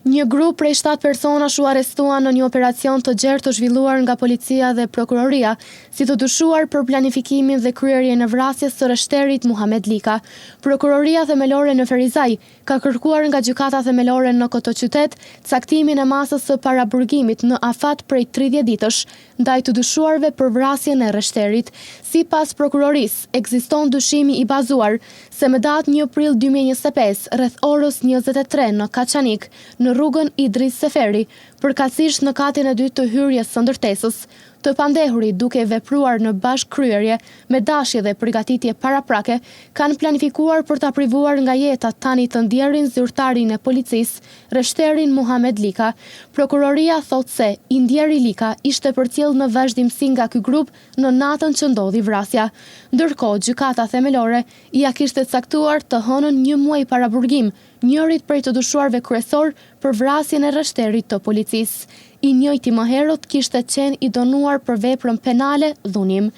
Një grup prej 7 personash u arrestuan në një operacion të gjerë të zhvilluar nga policia dhe prokuroria, si të dyshuar për planifikimin dhe kryerjen e vrasjes së rreshterit Muhamet Lika. Prokuroria themelore në Ferizaj ka kërkuar nga gjykata themelore në këtë qytet caktimin e masës së paraburgimit në afat prej 30 ditësh ndaj të dyshuarve për vrasjen e rreshterit. Sipas prokurorisë, ekziston dyshimi i bazuar se më datë 1 prill 2025 rreth orës 23 në Kaçanik, në rrugën Idris Seferi, përkatësisht në katin e dytë të hyrjes së ndërtesës, të pandehuri duke vepruar në bashkëkryerje me dashje dhe përgatitje paraprake, kanë planifikuar për ta privuar nga jeta tani të ndjerin zyrtarin e policisë, rreshterin Muhamet Lika. Prokuroria thot se i ndjeri Lika ishte përcjell në vazhdimsi nga ky grup në natën që ndodhi vrasja. Ndërkohë, gjykata themelore ia kishte caktuar të hënën 1 muaj paraburgim njërit prej të dyshuarve kryesor për vrasjen e rreshterit të policisë. I njëjti më herët kishte qenë i dënuar për veprën penale dhunim.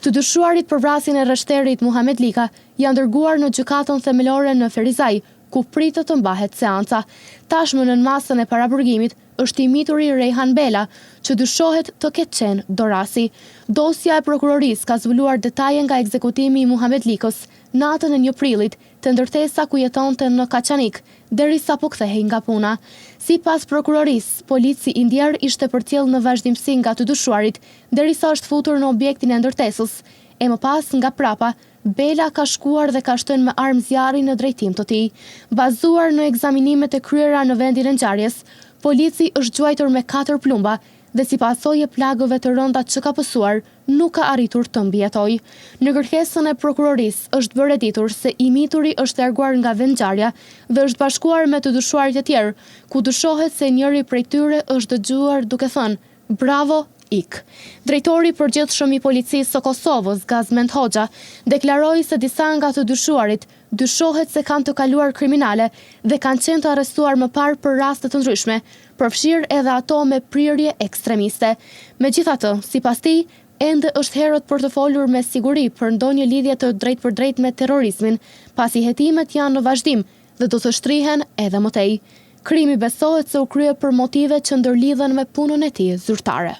Të dyshuarit për vrasjen e rreshterit Muhamet Lika janë dërguar në gjykatën themelore në Ferizaj, ku pritet të mbahet seanca. Tashmë në masën e paraburgimit është i mituri Rejhan Bela, që dyshohet të ketë qenë dorasi. Dosja e prokurorisë ka zbuluar detaje nga ekzekutimi i Muhamet Likës natën e 1 prillit të ndërtesa ku jetonte në Kaçanik, derisa po kthehej nga puna. Sipas prokurorisë, polici i ndjer ishte përcjell në vazhdimsi nga të dyshuarit, derisa është futur në objektin e ndërtesës. E më pas nga prapa, Bela ka shkuar dhe ka shtënë me armë zjarri në drejtim të tij. Bazuar në ekzaminimet e kryera në vendin e ngjarjes, polici është gjuajtur me 4 plumba dhe si pasojë plagëve të rënda që ka pësuar, nuk ka arritur të mbijetojë. Në kërkesën e prokurorisë është bërë e ditur se i mituri është larguar nga vendngjarja dhe është bashkuar me të dyshuarit e tjerë, ku dyshohet se njëri prej tyre është dëgjuar duke thënë: "Bravo, ik." Drejtori i përgjithshëm i policisë së Kosovës, Gazmend Hoxha, deklaroi se disa nga të dyshuarit dyshohet se kanë të kaluar kriminale dhe kanë qenë të arrestuar më parë për raste të ndryshme, përfshirë edhe ato me prirje ekstremiste. Megjithatë, sipas tij, ende është herët për të folur me siguri për ndonjë lidhje të drejtpërdrejtë me terrorizmin, pasi hetimet janë në vazhdim dhe do të shtrihen edhe më tej. Krimi besohet se u krye për motive që ndërlidhen me punën e tij zyrtare.